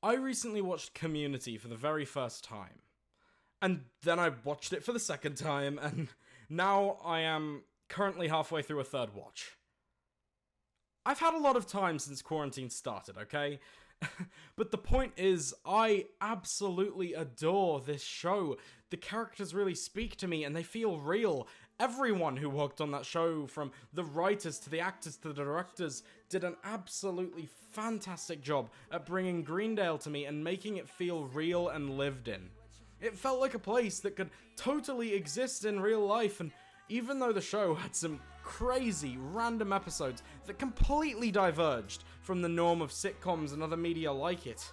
I recently watched Community for the very first time. And then I watched it for the second time, and now I am currently halfway through a third watch. I've had a lot of time since quarantine started, okay? But the point is, I absolutely adore this show. The characters really speak to me and they feel real. Everyone who worked on that show, from the writers to the actors to the directors, did an absolutely fantastic job at bringing Greendale to me and making it feel real and lived in. It felt like a place that could totally exist in real life, and even though the show had some crazy, random episodes that completely diverged from the norm of sitcoms and other media like it,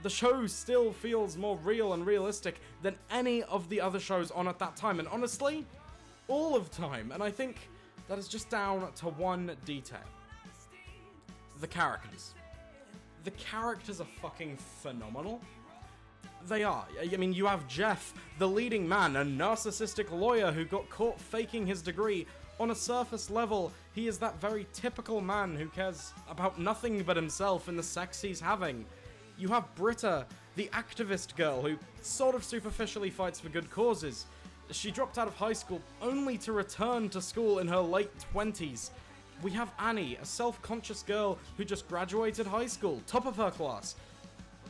the show still feels more real and realistic than any of the other shows on at that time, and honestly, all of time, and I think that is just down to one detail. The characters. The characters are fucking phenomenal. They are. I mean, you have Jeff, the leading man, a narcissistic lawyer who got caught faking his degree. On a surface level, he is that very typical man who cares about nothing but himself and the sex he's having. You have Britta, the activist girl who sort of superficially fights for good causes. She dropped out of high school only to return to school in her late 20s. We have Annie, a self-conscious girl who just graduated high school, top of her class.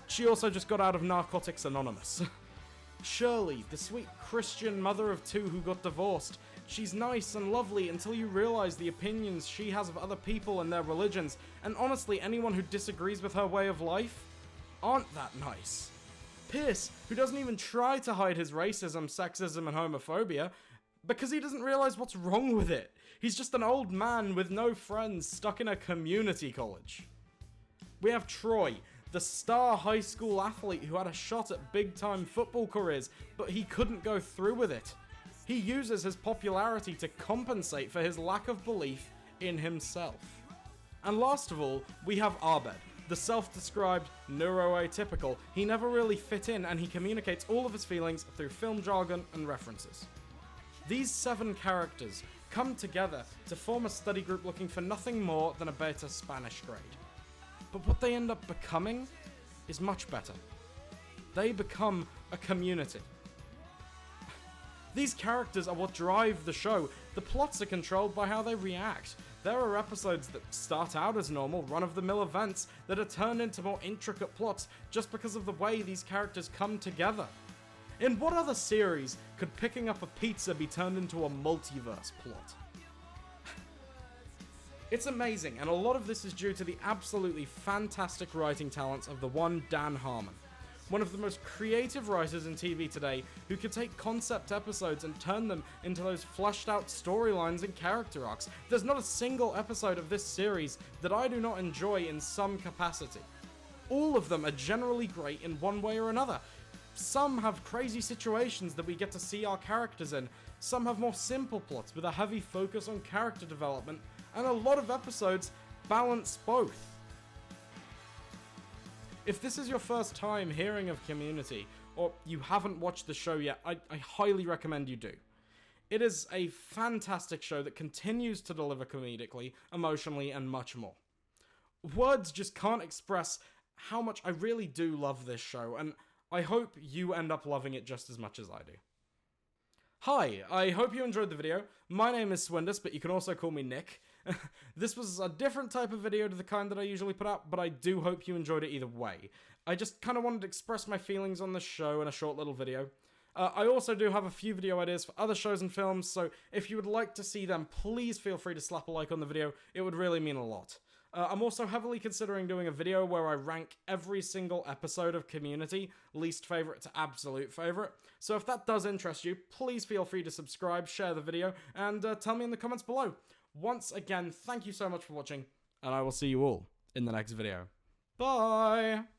She also just got out of Narcotics Anonymous. Shirley, the sweet Christian mother of two who got divorced. She's nice and lovely until you realize the opinions she has of other people and their religions, and honestly, anyone who disagrees with her way of life aren't that nice. Pierce, who doesn't even try to hide his racism, sexism, and homophobia, because he doesn't realize what's wrong with it. He's just an old man with no friends stuck in a community college. We have Troy, the star high school athlete who had a shot at big-time football careers, but he couldn't go through with it. He uses his popularity to compensate for his lack of belief in himself. And last of all, we have Abed, the self-described neuroatypical. He never really fit in, and he communicates all of his feelings through film jargon and references. These 7 characters come together to form a study group looking for nothing more than a better Spanish grade. But what they end up becoming is much better. They become a community. These characters are what drive the show. The plots are controlled by how they react. There are episodes that start out as normal, run-of-the-mill events that are turned into more intricate plots just because of the way these characters come together. In what other series could picking up a pizza be turned into a multiverse plot? It's amazing, and a lot of this is due to the absolutely fantastic writing talents of the one Dan Harmon. One of the most creative writers in TV today, who could take concept episodes and turn them into those fleshed out storylines and character arcs. There's not a single episode of this series that I do not enjoy in some capacity. All of them are generally great in one way or another. Some have crazy situations that we get to see our characters in, some have more simple plots with a heavy focus on character development, and a lot of episodes balance both. If this is your first time hearing of Community, or you haven't watched the show yet, I highly recommend you do. It is a fantastic show that continues to deliver comedically, emotionally, and much more. Words just can't express how much I really do love this show, and I hope you end up loving it just as much as I do. Hi, I hope you enjoyed the video. My name is Swindas, but you can also call me Nick. This was a different type of video to the kind that I usually put out, but I do hope you enjoyed it either way. I just kind of wanted to express my feelings on the show in a short little video. I also do have a few video ideas for other shows and films, so if you would like to see them, please feel free to slap a like on the video. It would really mean a lot. I'm also heavily considering doing a video where I rank every single episode of Community, least favourite to absolute favourite. So if that does interest you, please feel free to subscribe, share the video, and tell me in the comments below. Once again, thank you so much for watching, and I will see you all in the next video. Bye!